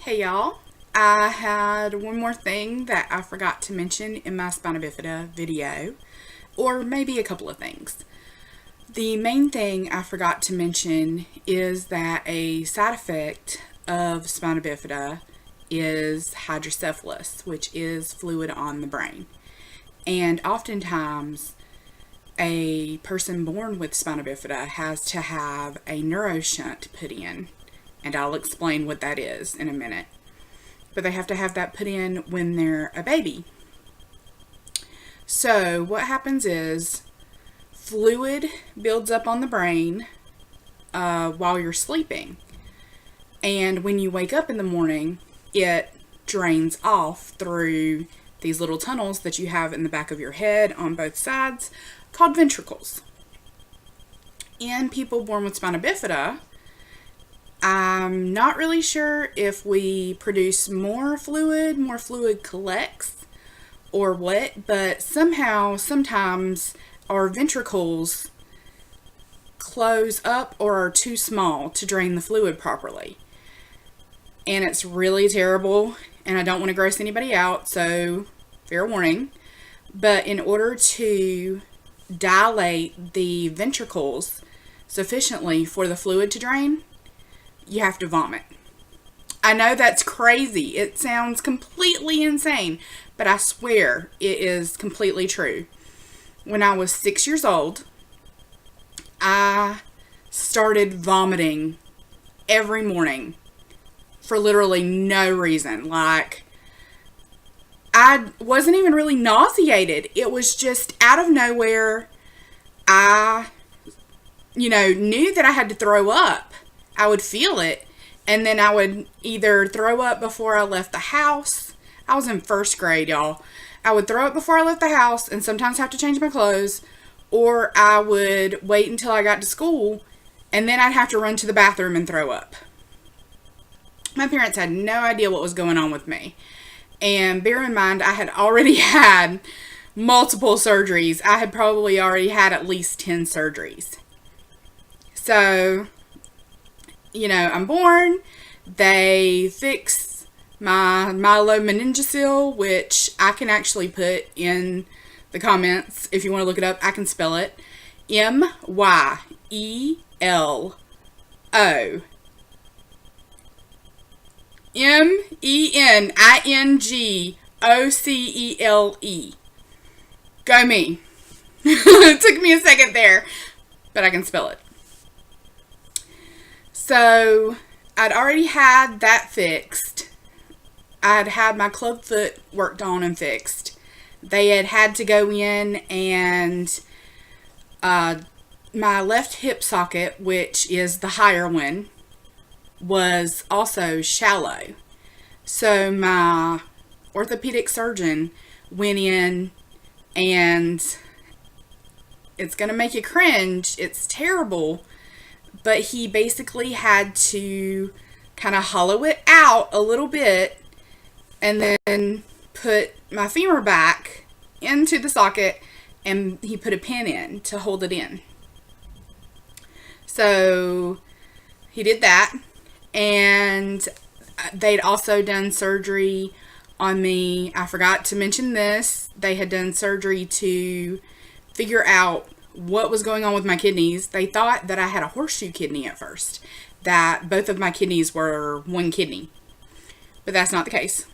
Hey y'all, I had one more thing that I forgot to mention in my Spina Bifida video, or maybe a couple of things. The main thing I forgot to mention is that a side effect of Spina Bifida is hydrocephalus, which is fluid on the brain. And oftentimes, a person born with Spina Bifida has to have a Neuroshunt put in, and I'll explain what that is in a minute. But they have to have that put in when they're a baby. So what happens is fluid builds up on the brain while you're sleeping. And when you wake up in the morning, it drains off through these little tunnels that you have in the back of your head on both sides called ventricles. In people born with Spina Bifida, I'm not really sure if we produce more fluid collects, or what, but somehow, sometimes our ventricles close up or are too small to drain the fluid properly. And it's really terrible, and I don't want to gross anybody out, so fair warning. But in order to dilate the ventricles sufficiently for the fluid to drain, you have to vomit. I know that's crazy. It sounds completely insane, but I swear it is completely true. When I was 6 years old, I started vomiting every morning for literally no reason. Like, I wasn't even really nauseated. It was just out of nowhere. I, knew that I had to throw up. I would feel it, and then I would either throw up before I left the house. I was in first grade, y'all. I would throw up before I left the house and sometimes have to change my clothes, or I would wait until I got to school, and then I'd have to run to the bathroom and throw up. My parents had no idea what was going on with me. And bear in mind, I had already had multiple surgeries. I had probably already had at least 10 surgeries. So, I'm born. They fix my myelomeningocele, which I can actually put in the comments if you want to look it up. I can spell it. Myelo. meningocele. Go me. It took me a second there, but I can spell it. So, I'd already had that fixed. I'd had my club foot worked on and fixed. They had to go in and my left hip socket, which is the higher one, was also shallow. So my orthopedic surgeon went in, and it's going to make you cringe. It's terrible. But he basically had to kind of hollow it out a little bit and then put my femur back into the socket, and he put a pin in to hold it in. So he did that, and they'd also done surgery on me. I forgot to mention this. They had done surgery to figure out what was going on with my kidneys. They thought that I had a horseshoe kidney at first, that both of my kidneys were one kidney, but that's not the case.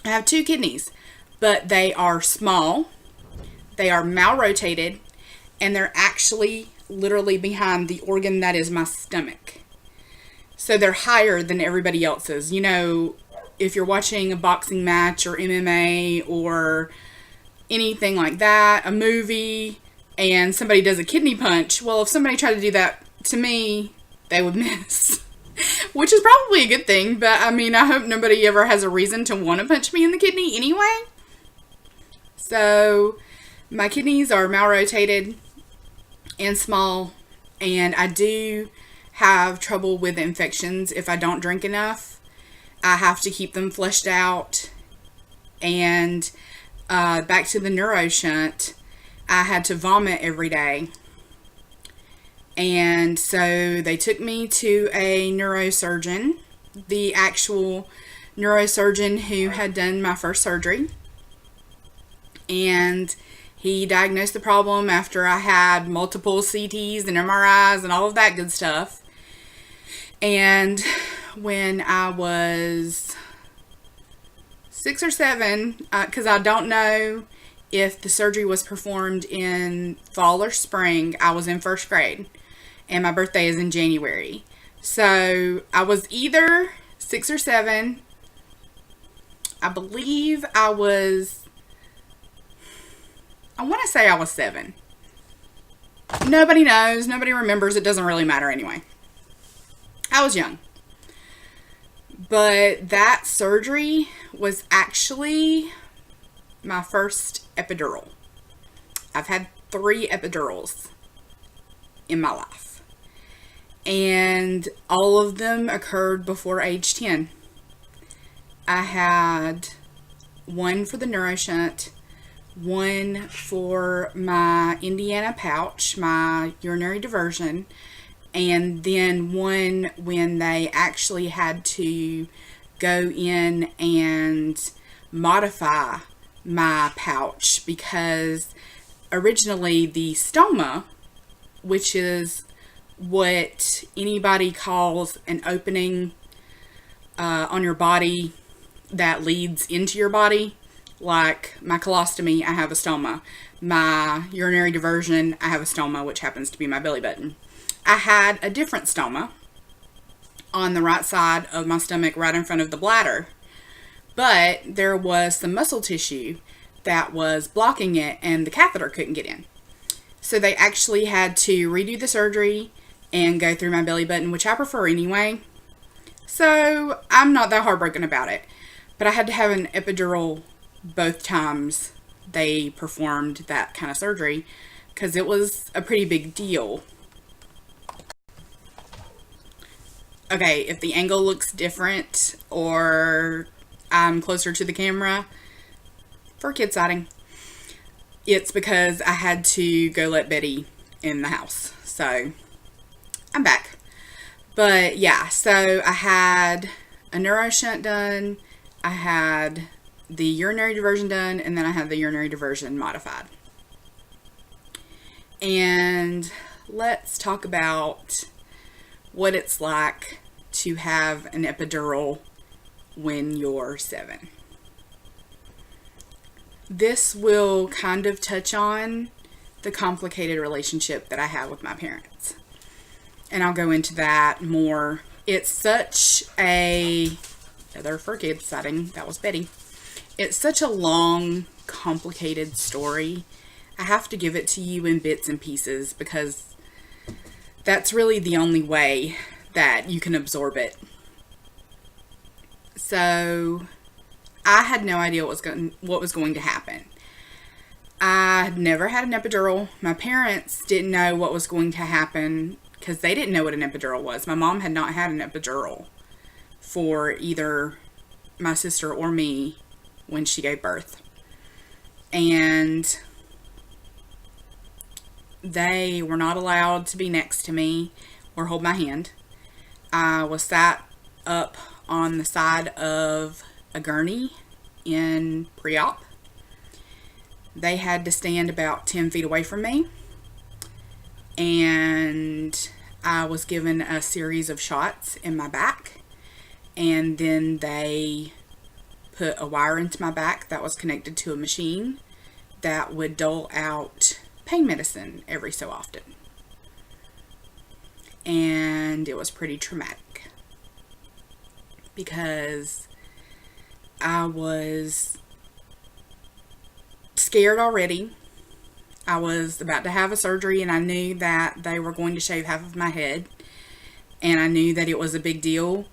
I have two kidneys, but they are small, they are malrotated, and they're actually literally behind the organ that is my stomach. So they're higher than everybody else's. If you're watching a boxing match or MMA or anything like that, a movie, and somebody does a kidney punch, well, if somebody tried to do that to me, they would miss. Which is probably a good thing, but I hope nobody ever has a reason to want to punch me in the kidney anyway. So, my kidneys are malrotated and small, and I do have trouble with infections if I don't drink enough. I have to keep them flushed out. And back to the Neuroshunt, I had to vomit every day. And so they took me to a neurosurgeon, the actual neurosurgeon who had done my first surgery. And he diagnosed the problem after I had multiple CTs and MRIs and all of that good stuff. And when I was 6 or 7, because I don't know if the surgery was performed in fall or spring, I was in first grade. And my birthday is in January. So I was either 6 or 7. I believe I want to say I was 7. Nobody knows. Nobody remembers. It doesn't really matter anyway. I was young. But that surgery was actually my first epidural. I've had 3 epidurals in my life. And all of them occurred before age 10. I had one for the Neuroshunt, one for my Indiana pouch, my urinary diversion, and then one when they actually had to go in and modify my pouch, because originally the stoma, which is what anybody calls an opening on your body that leads into your body, like my colostomy, I have a stoma. My urinary diversion, I have a stoma, which happens to be my belly button. I had a different stoma on the right side of my stomach, right in front of the bladder, but there was some muscle tissue that was blocking it and the catheter couldn't get in. So they actually had to redo the surgery and go through my belly button, which I prefer anyway. So I'm not that heartbroken about it. But I had to have an epidural both times they performed that kind of surgery, because it was a pretty big deal. Okay, if the angle looks different or I'm closer to the camera, for kid sighting, it's because I had to go let Betty in the house. So I'm back. But yeah, so I had a Neuroshunt done, I had the urinary diversion done, and then I had the urinary diversion modified. And let's talk about what it's like to have an epidural when you're 7. This will kind of touch on the complicated relationship that I have with my parents. And I'll go into that more. It's such another for kids setting. That was Betty. It's such a long, complicated story. I have to give it to you in bits and pieces because that's really the only way that you can absorb it. So I had no idea what was going to happen. I had never had an epidural. My parents didn't know what was going to happen because they didn't know what an epidural was. My mom had not had an epidural for either my sister or me when she gave birth. And they were not allowed to be next to me or hold my hand. I was sat up on the side of a gurney in pre-op. They had to stand about 10 feet away from me. And I was given a series of shots in my back. And then they put a wire into my back that was connected to a machine that would dole out pain medicine every so often. And it was pretty traumatic because I was scared already. I was about to have a surgery and I knew that they were going to shave half of my head, and I knew that it was a big deal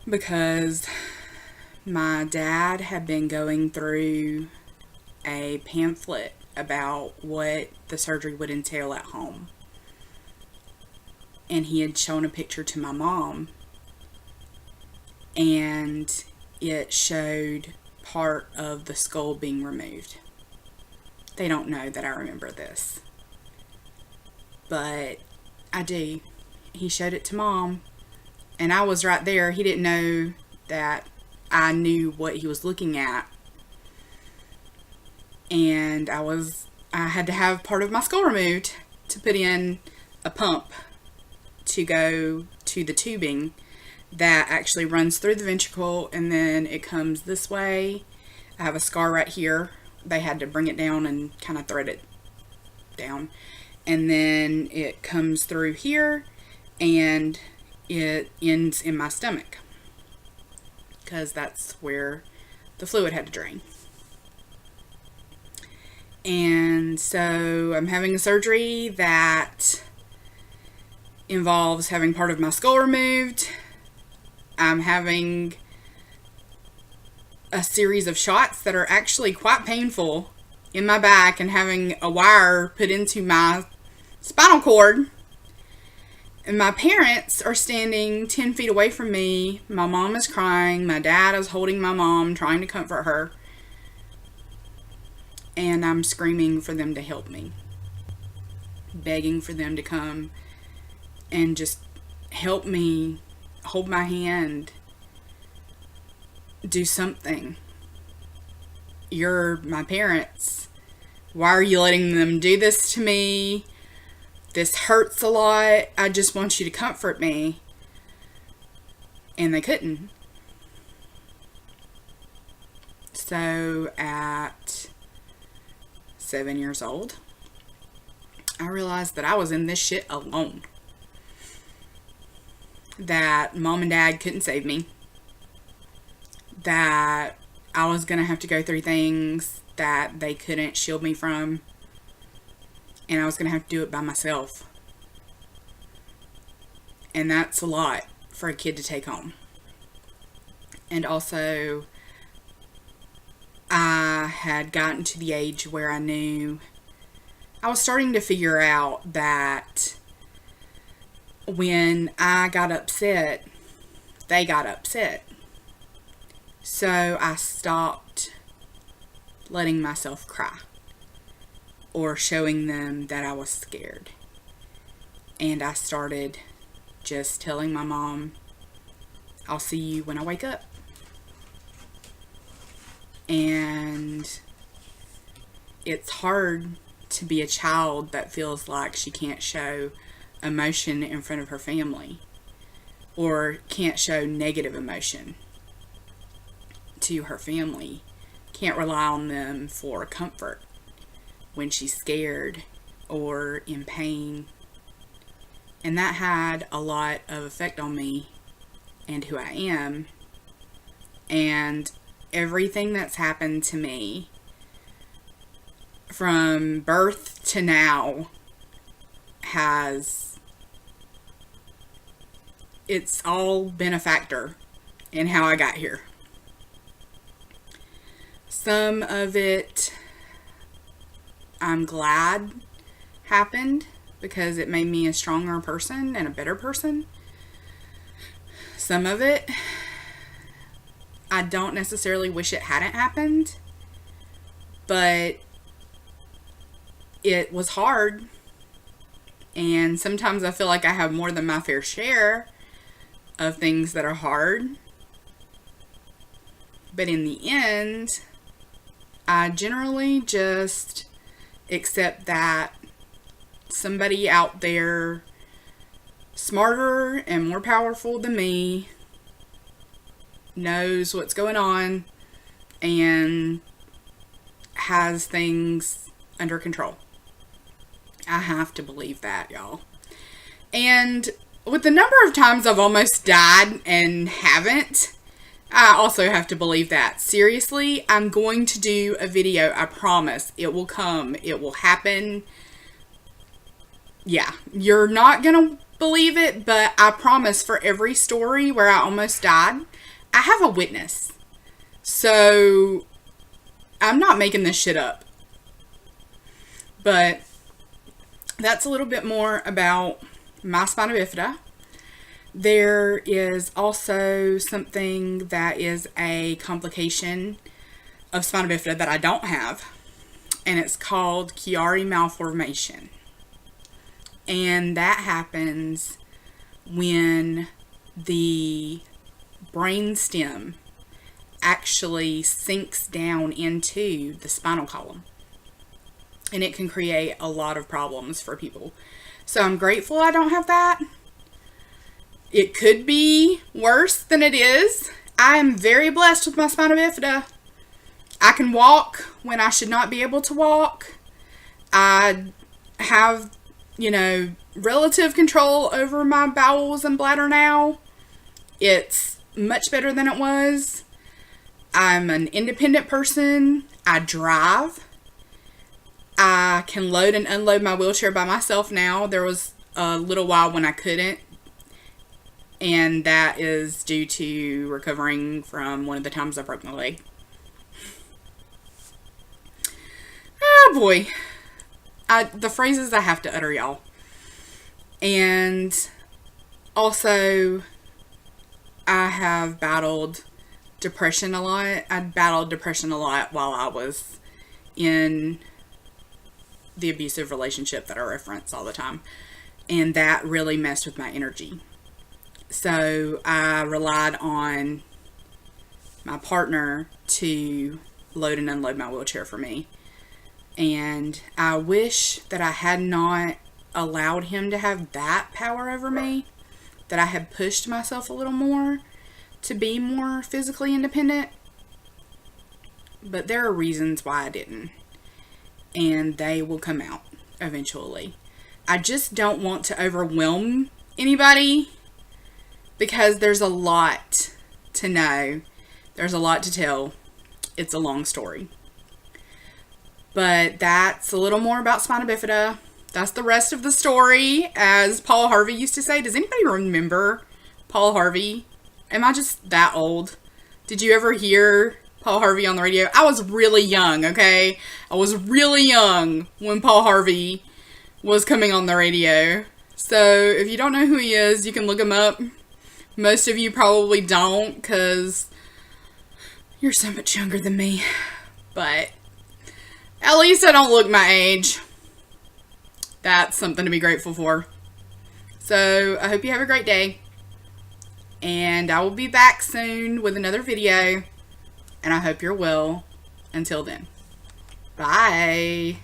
because my dad had been going through a pamphlet about what the surgery would entail at home. And he had shown a picture to my mom, and it showed part of the skull being removed. They don't know that I remember this, but I do. He showed it to Mom, And I was right there. He didn't know that I knew what he was looking at. And I had to have part of my skull removed to put in a pump to go to the tubing that actually runs through the ventricle, and then it comes this way. I have a scar right here. They had to bring it down and kind of thread it down. And then it comes through here, and it ends in my stomach, because that's where the fluid had to drain. And so I'm having a surgery that involves having part of my skull removed. I'm having a series of shots that are actually quite painful in my back, and having a wire put into my spinal cord. And my parents are standing 10 feet away from me. My mom is crying. My dad is holding my mom, trying to comfort her. And I'm screaming for them to help me. Begging for them to come and just help me, hold my hand, do something. You're my parents. Why are you letting them do this to me? This hurts a lot. I just want you to comfort me. And they couldn't. So at 7 years old, I realized that I was in this shit alone. That mom and dad couldn't save me. That I was going to have to go through things that they couldn't shield me from. And I was going to have to do it by myself. And that's a lot for a kid to take on. And also, I had gotten to the age where I knew I was starting to figure out that when I got upset, they got upset. So I stopped letting myself cry or showing them that I was scared. And I started just telling my mom, I'll see you when I wake up. And it's hard to be a child that feels like she can't show emotion in front of her family, or can't show negative emotion to her family, can't rely on them for comfort when she's scared or in pain. And that had a lot of effect on me and who I am. And everything that's happened to me from birth to now it's all been a factor in how I got here. Some of it I'm glad happened, because it made me a stronger person and a better person. Some of it I don't necessarily wish it hadn't happened, but it was hard. And sometimes I feel like I have more than my fair share of things that are hard. But in the end, I generally just accept that somebody out there smarter and more powerful than me knows what's going on and has things under control. I have to believe that, y'all. And with the number of times I've almost died and haven't, I also have to believe that. Seriously, I'm going to do a video. I promise. It will come. It will happen. Yeah, you're not going to believe it, but I promise, for every story where I almost died, I have a witness. So I'm not making this shit up. But that's a little bit more about my spina bifida. There is also something that is a complication of spina bifida that I don't have, and it's called Chiari malformation. And that happens when the brain stem actually sinks down into the spinal column. And it can create a lot of problems for people. So I'm grateful I don't have that. It could be worse than it is. I am very blessed with my spina bifida. I can walk when I should not be able to walk. I have, relative control over my bowels and bladder now. It's much better than it was. I'm an independent person. I drive. I can load and unload my wheelchair by myself now. There was a little while when I couldn't. And that is due to recovering from one of the times I broke my leg. Oh boy. The phrases I have to utter, y'all. And also, I have battled depression a lot. I battled depression a lot while I was in the abusive relationship that I reference all the time. And that really messed with my energy. So I relied on my partner to load and unload my wheelchair for me. And I wish that I had not allowed him to have that power over me, that I had pushed myself a little more to be more physically independent. But there are reasons why I didn't. And they will come out eventually. I just don't want to overwhelm anybody because there's a lot to know. There's a lot to tell. It's a long story. But that's a little more about spina bifida. That's the rest of the story, as Paul Harvey used to say. Does anybody remember Paul Harvey? Am I just that old? Did you ever hear Paul Harvey on the radio? I was really young, okay? I was really young when Paul Harvey was coming on the radio. So if you don't know who he is, you can look him up. Most of you probably don't, because you're so much younger than me. But at least I don't look my age. That's something to be grateful for. So I hope you have a great day. And I will be back soon with another video. And I hope you're well. Until then. Bye.